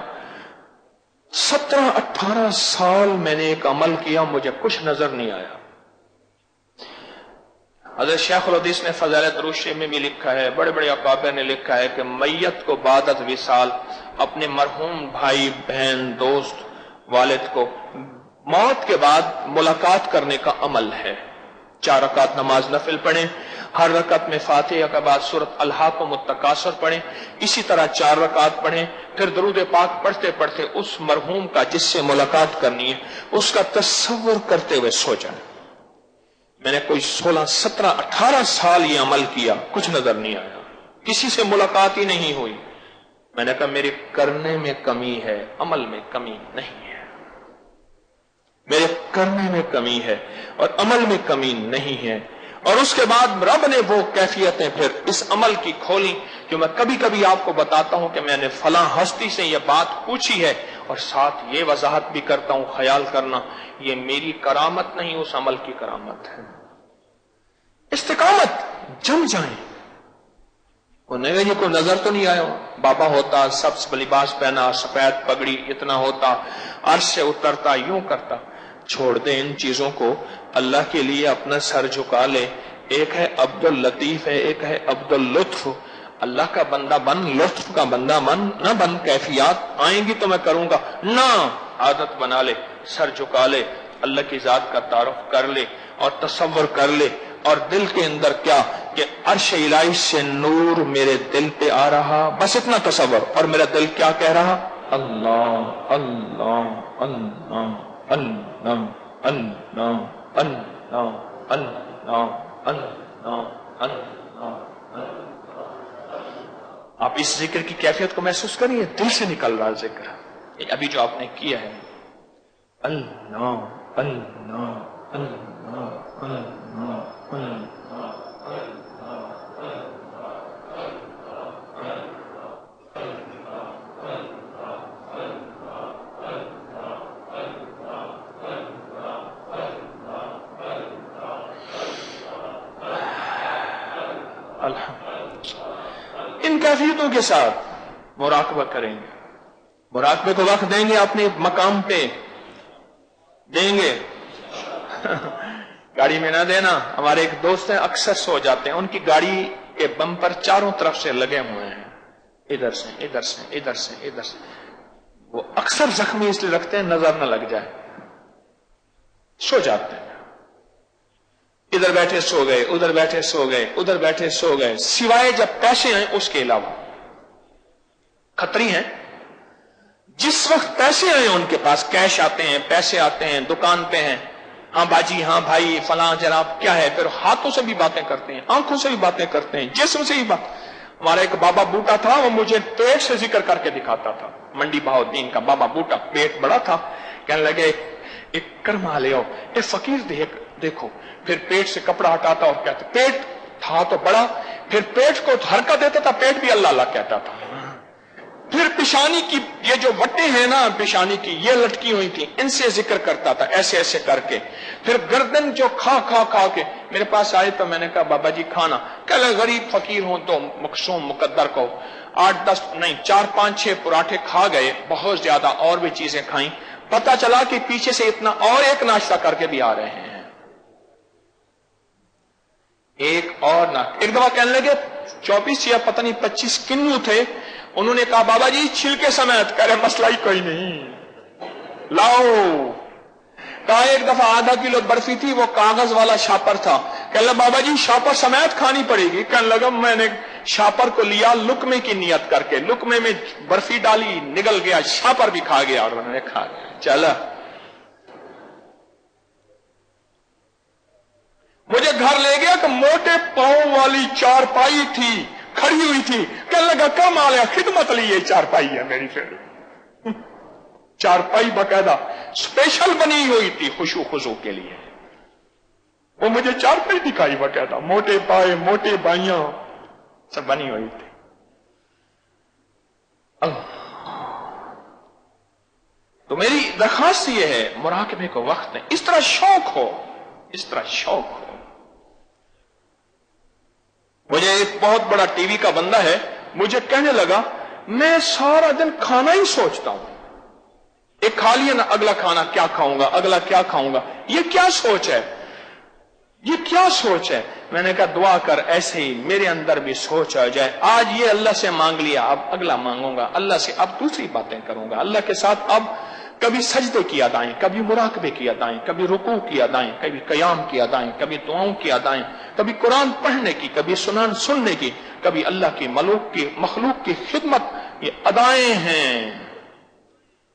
17-18 سال میں نے ایک عمل کیا، مجھے کچھ نظر نہیں آیا۔ حضرت شیخ الحدیث نے فضائل درود شریف میں بھی لکھا ہے، بڑے بڑے اکابر نے لکھا ہے کہ میت کو بعد از وصال اپنے مرحوم بھائی بہن دوست والد کو موت کے بعد ملاقات کرنے کا عمل ہے۔ 4 رکعت نماز نفل پڑھیں، ہر رکعت میں فاتحہ کے بعد سورۃ الہاکم التکاثر پڑھیں، اسی طرح 4 رکعت پڑھیں، پھر درود پاک پڑھتے پڑھتے اس مرحوم کا جس سے ملاقات کرنی ہے اس کا تصور کرتے ہوئے سو جائیں۔ میں نے کوئی 16-17-18 سال یہ عمل کیا، کچھ نظر نہیں آیا، کسی سے ملاقات ہی نہیں ہوئی۔ میں نے کہا میرے کرنے میں کمی ہے، عمل میں کمی نہیں ہے، میرے کرنے میں کمی ہے اور عمل میں کمی نہیں ہے۔ اور اس کے بعد رب نے وہ کیفیتیں پھر اس عمل کی کھولی جو میں کبھی کبھی آپ کو بتاتا ہوں کہ میں نے فلاں ہستی سے یہ بات پوچھی ہے، اور ساتھ یہ وضاحت بھی کرتا ہوں، خیال کرنا یہ میری کرامت نہیں، اس عمل کی کرامت ہے۔ استقامت، جم جائیں۔ انہیں یہ کوئی نظر تو نہیں آیا، بابا ہوتا، سبز لباس پہنا، سفید پگڑی اتنا ہوتا، عرش سے اترتا، یوں کرتا، چھوڑ دے ان چیزوں کو، اللہ کے لیے اپنا سر جھکا لے. ایک ہے عبد اللطیف ہے، ایک ہے عبد اللطف. اللہ کا بندہ بن، لطف کا بندہ بن، نہ بن کیفیات آئیں گی تو میں کروں گا، نہ عادت بنا لے، سر جھکا لے، اللہ کی ذات کا تعارف کر لے اور تصور کر لے. اور دل کے اندر کیا کہ عرش الہی سے نور میرے دل پہ آ رہا، بس اتنا تصور. اور میرا دل کیا کہہ رہا؟ اللہ اللہ اللہ اللہ اللہ اللہ اللہ اللہ اللہ. آپ اس ذکر کی کیفیت کو محسوس کریے، دل سے نکل رہا ذکر. ابھی جو آپ نے کیا ہے اللہ اللہ اللہ اللہ. ان کیفیتوں کے ساتھ مراقبہ کریں گے، مراقبے کو وقت دیں گے، اپنے مقام پہ دیں گے. گاڑی میں نہ دینا. ہمارے ایک دوست ہیں، اکثر سو جاتے ہیں، ان کی گاڑی کے بمپر چاروں طرف سے لگے ہوئے ہیں، ادھر سے ادھر سے ادھر سے ادھر سے. وہ اکثر زخمی اس لیے رکھتے ہیں نظر نہ لگ جائے. سو جاتے ہیں، ادھر بیٹھے سو گئے، ادھر بیٹھے سو گئے، ادھر بیٹھے سو گئے، سوائے جب پیسے آئیں اس کے علاوہ. خطری ہیں. جس وقت پیسے آئے ان کے پاس، کیش آتے ہیں، پیسے آتے ہیں، دکان پہ ہیں، ہاں باجی، ہاں بھائی، فلاں جناب کیا ہے، پھر ہاتھوں سے بھی باتیں کرتے ہیں، آنکھوں سے بھی باتیں کرتے ہیں، جسم سے بھی بات. ہمارا ایک بابا بوٹا تھا، وہ مجھے پیٹ سے ذکر کر کے دکھاتا تھا. منڈی بہاؤدین کا بابا بوٹا، پیٹ بڑا تھا. کہنے لگے ایک کرما لے آؤ، اے فقیر دیکھو. پھر پیٹ سے کپڑا ہٹاتا اور کہتا، پیٹ تھا تو بڑا، پھر پیٹ کو حرکت دیتا تھا، پیٹ بھی اللہ اللہ کہتا تھا. پھر پیشانی کی یہ جو وٹیں ہیں نا پیشانی کی، یہ لٹکی ہوئی تھی، ان سے ذکر کرتا تھا ایسے ایسے کر کے. پھر گردن جو کھا کے میرے پاس آئے تو میں نے کہا بابا جی کھانا. کہ غریب فقیر ہوں تو مقصوم مقدر کو 8-10 نہیں 4-5-6 پراٹھے کھا گئے، بہت زیادہ اور بھی چیزیں کھائیں. پتا چلا کہ پیچھے سے اتنا اور ایک ناشتہ کر کے بھی آ رہے ہیں. ایک اور نہ ایک دفعہ کہنے لگے 24 یا پتہ نہیں 25 کنو تھے. انہوں نے کہا بابا جی چھلکے سمیت. کہہ رہے مسئلہ ہی کوئی نہیں، لاؤ. کہا ایک دفعہ آدھا کلو برفی تھی، وہ کاغذ والا شاپر تھا. کہنے لگا بابا جی شاپر سمیت کھانی پڑے گی. کہنے لگا میں نے شاپر کو لیا لقمے کی نیت کر کے، لقمے میں برفی ڈالی، نگل گیا، شاپر بھی کھا گیا اور انہوں نے کھا گیا. چلا مجھے گھر لے گیا کہ موٹے پاؤں والی چارپائی تھی، کھڑی ہوئی تھی. کہنے لگا کم آ گیا، خدمت لی، یہ چارپائی ہے میری. پھر چارپائی باقاعدہ اسپیشل بنی ہوئی تھی خشوع خضوع کے لیے. وہ مجھے چارپائی دکھائی باقاعدہ، موٹے پائے، موٹے بائیاں سب بنی ہوئی تھی. تو میری درخواست یہ ہے مراقبے کو وقت دیں. اس طرح شوق ہو، اس طرح شوق ہو. مجھے ایک بہت بڑا ٹی وی کا بندہ ہے، مجھے کہنے لگا میں سارا دن کھانا ہی سوچتا ہوں، ایک کھا لیا نا اگلا کھانا کیا کھاؤں گا، اگلا کیا کھاؤں گا. یہ کیا سوچ ہے، یہ کیا سوچ ہے. میں نے کہا دعا کر ایسے ہی میرے اندر بھی سوچ آ جائے، آج یہ اللہ سے مانگ لیا، اب اگلا مانگوں گا، اللہ سے اب دوسری باتیں کروں گا، اللہ کے ساتھ اب کبھی سجدے کی ادائیں، کبھی مراقبے کی ادائیں، کبھی رکوع کی ادائیں، کبھی قیام کی ادائیں، کبھی دعاؤں کی ادائیں، کبھی قرآن پڑھنے کی، کبھی سننے کی، کبھی اللہ کی مخلوق کی خدمت. یہ ادائیں ہیں.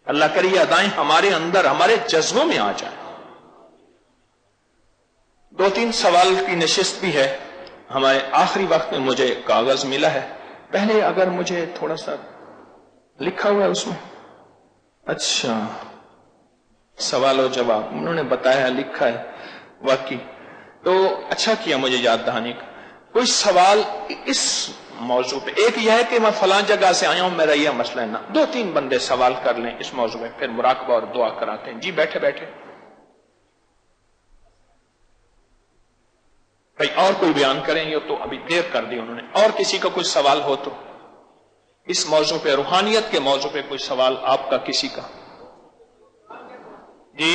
اللہ کرے یہ ادائیں ہمارے اندر، ہمارے جذبوں میں آ جائیں. 2-3 سوال کی نشست بھی ہے. ہمارے آخری وقت میں مجھے کاغذ ملا ہے، پہلے اگر مجھے تھوڑا سا لکھا ہوا ہے اس میں. اچھا سوال و جواب انہوں نے بتایا، لکھا ہے واقعی. تو اچھا کیا مجھے یاد دہانی کا. کوئی سوال اس موضوع پہ، ایک یہ ہے کہ میں فلاں جگہ سے آیا ہوں، میرا یہ مسئلہ ہے نا. 2-3 بندے سوال کر لیں اس موضوع پہ، پھر مراقبہ اور دعا کراتے ہیں. جی بیٹھے بیٹھے. بھائی اور کوئی بیان کریں، یہ تو ابھی دیر کر دی انہوں نے. اور کسی کا کوئی سوال ہو تو اس موضوع پہ، روحانیت کے موضوع پہ کوئی سوال آپ کا کسی کا. جی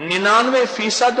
99%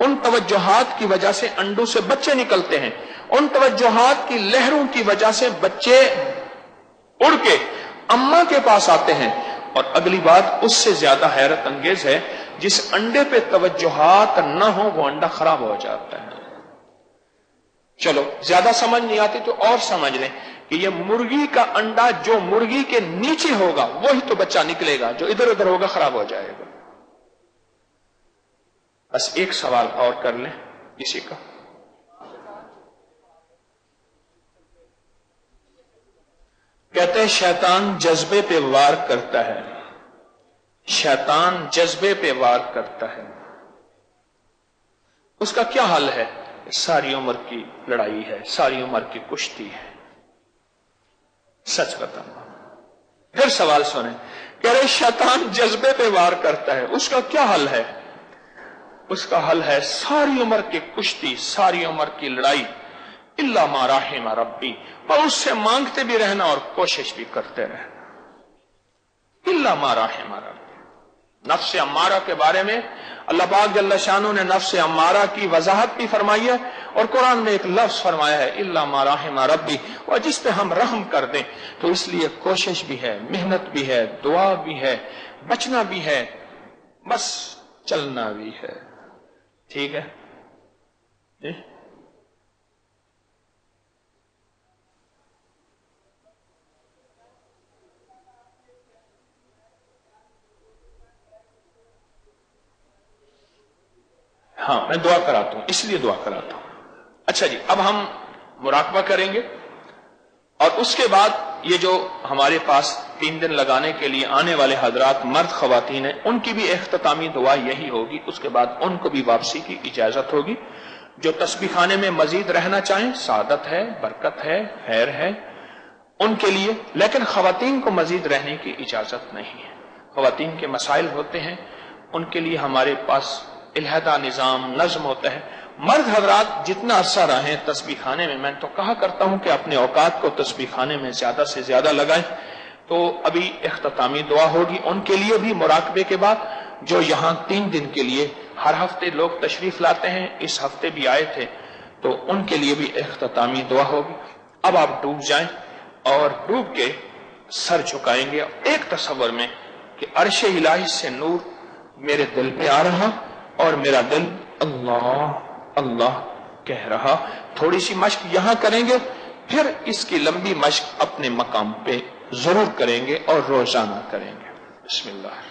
ان توجہات کی وجہ سے انڈوں سے بچے نکلتے ہیں، ان توجہات کی لہروں کی وجہ سے بچے اڑ کے اماں کے پاس آتے ہیں۔ اور اگلی بات اس سے زیادہ حیرت انگیز ہے، جس انڈے پہ توجہات نہ ہو وہ انڈا خراب ہو جاتا ہے۔ چلو زیادہ سمجھ نہیں آتی تو اور سمجھ لیں کہ یہ مرغی کا انڈا جو مرغی کے نیچے ہوگا وہی تو بچہ نکلے گا، جو ادھر ادھر ہوگا خراب ہو جائے گا۔ بس ایک سوال اور کر لیں کسی کا۔ کہتے ہیں شیطان جذبے پہ وار کرتا ہے، شیطان جذبے پہ وار کرتا ہے، اس کا کیا حل ہے؟ ساری عمر کی لڑائی ہے، ساری عمر کی کشتی ہے۔ سچ بتاؤں، پھر سوال سنیں، کہہ رہے شیطان جذبے پہ وار کرتا ہے، اس کا کیا حل ہے؟ اس کا حل ہے ساری عمر کی کشتی، ساری عمر کی لڑائی، الا ما رحم ربی، اور اس سے مانگتے بھی رہنا اور کوشش بھی کرتے رہنا، الا ما رحم ربی۔ نفس امارہ کے بارے میں اللہ پاک جل شانہ نے نفس امارہ کی وضاحت بھی فرمائی ہے، اور قرآن میں ایک لفظ فرمایا ہے الا ما رحم ربی، اور جس پہ ہم رحم کر دیں تو اس لیے کوشش بھی ہے، محنت بھی ہے، دعا بھی ہے، بچنا بھی ہے، بس چلنا بھی ہے۔ ٹھیک ہے جی؟ ہاں میں دعا کراتا ہوں، اس لیے دعا کراتا ہوں۔ اچھا جی، اب ہم مراقبہ کریں گے، اور اس کے بعد یہ جو ہمارے پاس 3 دن لگانے کے لیے آنے والے حضرات مرد خواتین ہیں، ان کی بھی اختتامی دعا یہی ہوگی، اس کے بعد ان کو بھی واپسی کی اجازت ہوگی۔ جو تسبیح خانے میں مزید رہنا چاہیں، سعادت ہے، برکت ہے، خیر ہے ان کے لیے، لیکن خواتین کو مزید رہنے کی اجازت نہیں ہے۔ خواتین کے مسائل ہوتے ہیں، ان کے لیے ہمارے پاس علیحدہ نظام نظم ہوتا ہے۔ مرد حضرات جتنا عرصہ رہیں تسبیح خانے میں، میں تو کہا کرتا ہوں کہ اپنے اوقات کو تسبیح خانے میں زیادہ سے زیادہ لگائیں۔ تو ابھی اختتامی دعا ہوگی ان کے لیے بھی مراقبے کے بعد، جو یہاں 3 دن کے لیے ہر ہفتے لوگ تشریف لاتے ہیں، اس ہفتے بھی آئے تھے، تو ان کے لیے بھی اختتامی دعا ہوگی۔ اب آپ ڈوب جائیں اور ڈوب کے سر جھکائیں گے ایک تصور میں کہ عرش الہی سے نور میرے دل پہ آ رہا اور میرا دل اللہ اللہ کہہ رہا۔ تھوڑی سی مشق یہاں کریں گے، پھر اس کی لمبی مشق اپنے مقام پہ ضرور کریں گے اور روزانہ کریں گے۔ بسم اللہ۔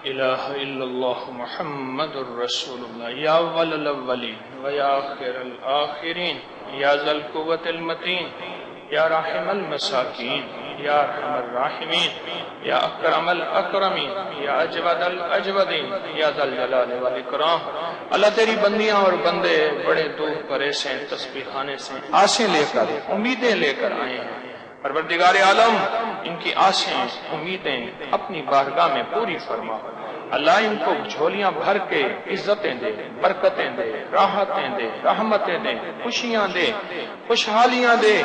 الہ الا اللہ محمد الرسول اللہ یا اول الاولین و یا آخر الآخرین یا ذا القوة المتین یا راحم المساکین یا ارحم الراحمین یا اکرم الاکرمین یا اجود الاجودین یا ذا الجلال والاکرام۔ اللہ تیری بندیاں اور بندے بڑے دور پرے سے تسبیح خانے سے آسیں لے کر امیدیں لے کر آئے ہیں۔ پروردگار عالم ان کی آسیں امیدیں اپنی بارگاہ میں پوری فرما۔ اللہ ان کو جھولیاں بھر کے عزتیں دے، برکتیں دے، راحتیں دے، رحمتیں دے، خوشیاں دے، خوشحالیاں دے،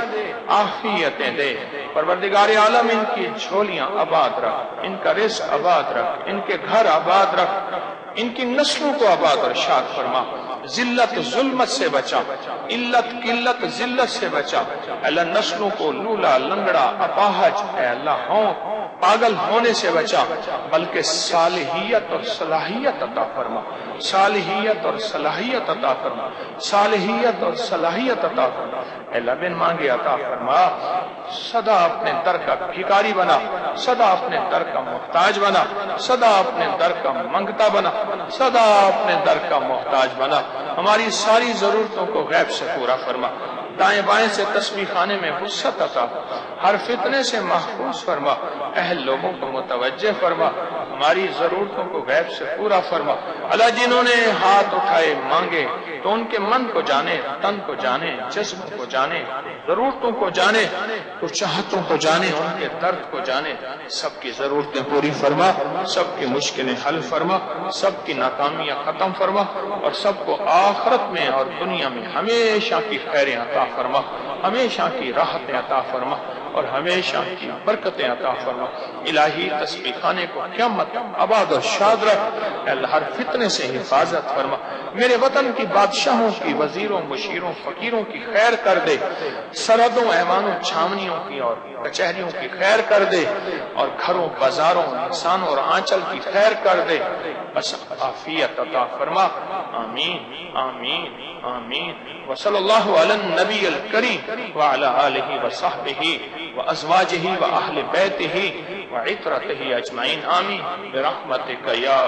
عافیتیں دے۔ پروردگار عالم ان کی جھولیاں آباد رکھ، ان کا رزق آباد رکھ، ان کے گھر آباد رکھ، ان کی نسلوں کو آباد اور شاد فرما۔ ذلت ظلمت سے بچا، علت قلت ذلت سے بچا۔ اللہ نسلوں کو لولا لنگڑا اپاہج اے اللہ ہوں پاگل ہونے سے بچا، بلکہ صالحیت اور صلاحیت عطا فرما، صالحیت اور صلاحیت عطا فرما، صالحیت اور صلاحیت عطا فرما۔ اے اللہ بن مانگے عطا فرما، سدا اپنے در کا بھکاری بنا، سدا اپنے در کا محتاج بنا، سدا اپنے در کا منگتا بنا، سدا اپنے در کا محتاج بنا۔ ہماری ساری ضرورتوں کو غیب سے پورا فرما، دائیں بائیں سے تسبیح خانے میں وسعت عطا، ہر فتنے سے محفوظ فرما، اہل لوگوں کو متوجہ فرما، ہماری ضرورتوں کو غیب سے پورا فرما۔ اللہ جنہوں نے ہاتھ اٹھائے مانگے تو ان کے من کو جانے، تن کو جانے، جسم کو جانے، ضرورتوں کو جانے، چاہتوں کو جانے، ان کے درد کو جانے۔ سب کی ضرورتیں پوری فرما، سب کی مشکلیں حل فرما، سب کی ناکامیاں ختم فرما، اور سب کو آخرت میں اور دنیا میں ہمیشہ کی خیریں عطا فرما، ہمیشہ کی راحتیں عطا فرما، اور ہمیشہ کی برکتیں عطا فرما۔ الہی تسبیح خانے کو قیامت آباد اور شاد رکھ، اے اللہ ہر فتنے سے حفاظت فرما۔ میرے وطن کی بادشاہوں کی، وزیروں، مشیروں، فقیروں کی خیر کر دے، سرحدوں، ایوانوں، چھاونیوں کی اور کچہریوں کی خیر کر دے، اور گھروں، بازاروں، انسانوں اور آنچل کی خیر کر دے، بس عافیت عطا فرما۔ آمین آمین آمین۔ وصلی اللہ علی النبی الکریم وعلی آلہ وصحبہ وازواجہ واہل بیتہ وعطرتہ اجمعین، آمین برحمتک یا